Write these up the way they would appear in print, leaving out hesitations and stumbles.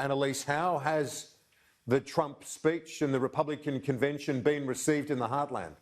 Annelise, how has the Trump speech and the Republican convention been received in the heartland?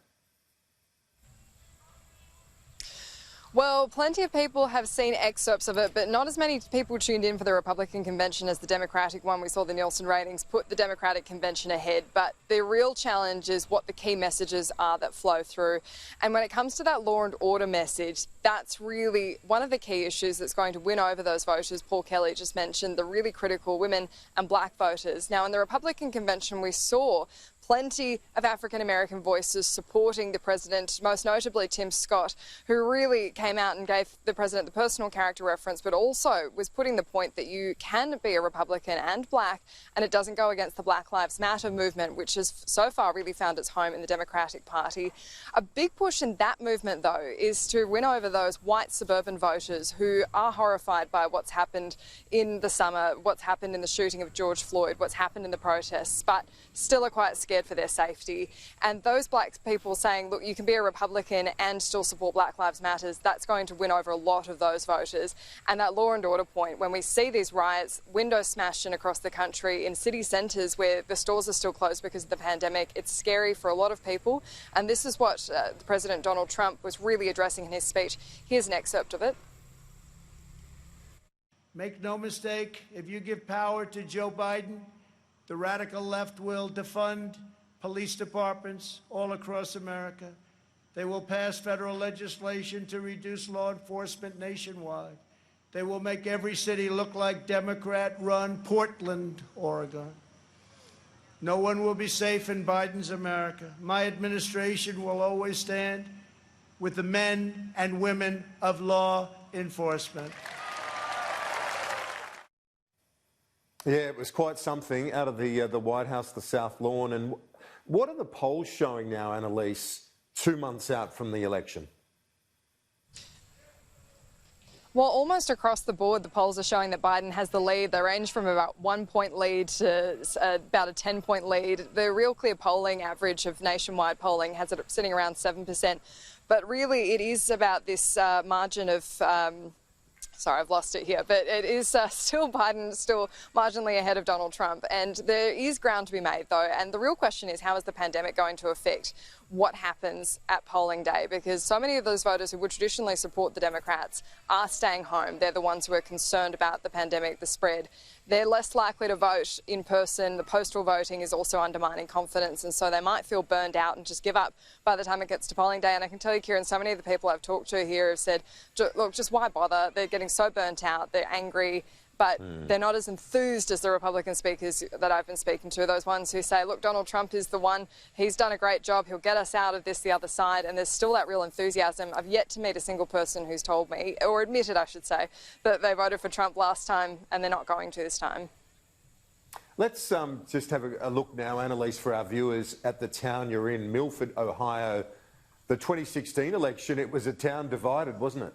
Well, plenty of people have seen excerpts of it, but not as many people tuned in for the Republican convention as the Democratic one. We saw the Nielsen ratings put the Democratic convention ahead, but the real challenge is what the key messages are that flow through. And when it comes to that law and order message, that's really one of the key issues that's going to win over those voters. Paul Kelly just mentioned the really critical women and black voters. Now, in the Republican convention, we saw plenty of African-American voices supporting the president, most notably Tim Scott, who really came out and gave the president the personal character reference, but also was putting the point that you can be a Republican and black, and it doesn't go against the Black Lives Matter movement, which has so far really found its home in the Democratic Party. A big push in that movement, though, is to win over those white suburban voters who are horrified by what's happened in the summer, what's happened in the shooting of George Floyd, what's happened in the protests, but still are quite scared for their safety. And those black people saying, look, you can be a Republican and still support Black Lives Matters, that's going to win over a lot of those voters. And that law and order point, when we see these riots, windows smashed in across the country, in city centres where the stores are still closed because of the pandemic, it's scary for a lot of people. And this is what President Donald Trump was really addressing in his speech. Here's an excerpt of it. Make no mistake, if you give power to Joe Biden, the radical left will defund police departments all across America. They will pass federal legislation to reduce law enforcement nationwide. They will make every city look like Democrat-run Portland, Oregon. No one will be safe in Biden's America. My administration will always stand with the men and women of law enforcement. Yeah, it was quite something out of the White House, the South Lawn. And what are the polls showing now, Annelise, 2 months out from the election? Well, almost across the board, the polls are showing that Biden has the lead. They range from about 1 point lead to about a 10-point lead. The Real Clear polling average of nationwide polling has it sitting around 7%. But really, it is about this margin of... Sorry, I've lost it here, but it is still Biden, still marginally ahead of Donald Trump. And there is ground to be made, though. And the real question is, how is the pandemic going to affect what happens at polling day? Because so many of those voters who would traditionally support the Democrats are staying home. They're the ones who are concerned about the pandemic, the spread. They're less likely to vote in person. The postal voting is also undermining confidence, and so they might feel burned out and just give up by the time it gets to polling day. And I can tell you, Kieran, so many of the people I've talked to here have said, look, just why bother? They're getting so burnt out, they're angry, but they're not as enthused as the Republican speakers that I've been speaking to, those ones who say, look, Donald Trump is the one, he's done a great job, he'll get us out of this the other side, and there's still that real enthusiasm. I've yet to meet a single person who's told me, or admitted, I should say, that they voted for Trump last time and they're not going to this time. Let's just have a look now, Annelise, for our viewers, at the town you're in, Milford, Ohio. The 2016 election, it was a town divided, wasn't it?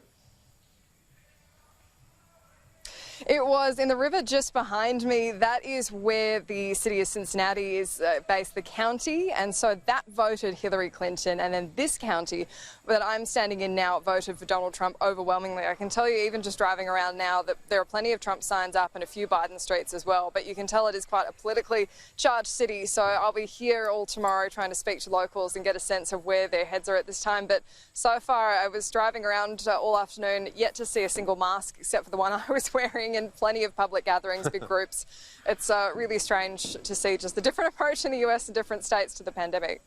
It was in the river just behind me. That is where the city of Cincinnati is based, the county, and so that voted Hillary Clinton. And then this county that I'm standing in now voted for Donald Trump overwhelmingly. I can tell you, even just driving around now, that there are plenty of Trump signs up and a few Biden streets as well. But you can tell it is quite a politically charged city. So I'll be here all tomorrow trying to speak to locals and get a sense of where their heads are at this time. But so far, I was driving around all afternoon, yet to see a single mask except for the one I was wearing, and plenty of public gatherings, big groups. It's really strange to see just the different approach in the US and different states to the pandemic.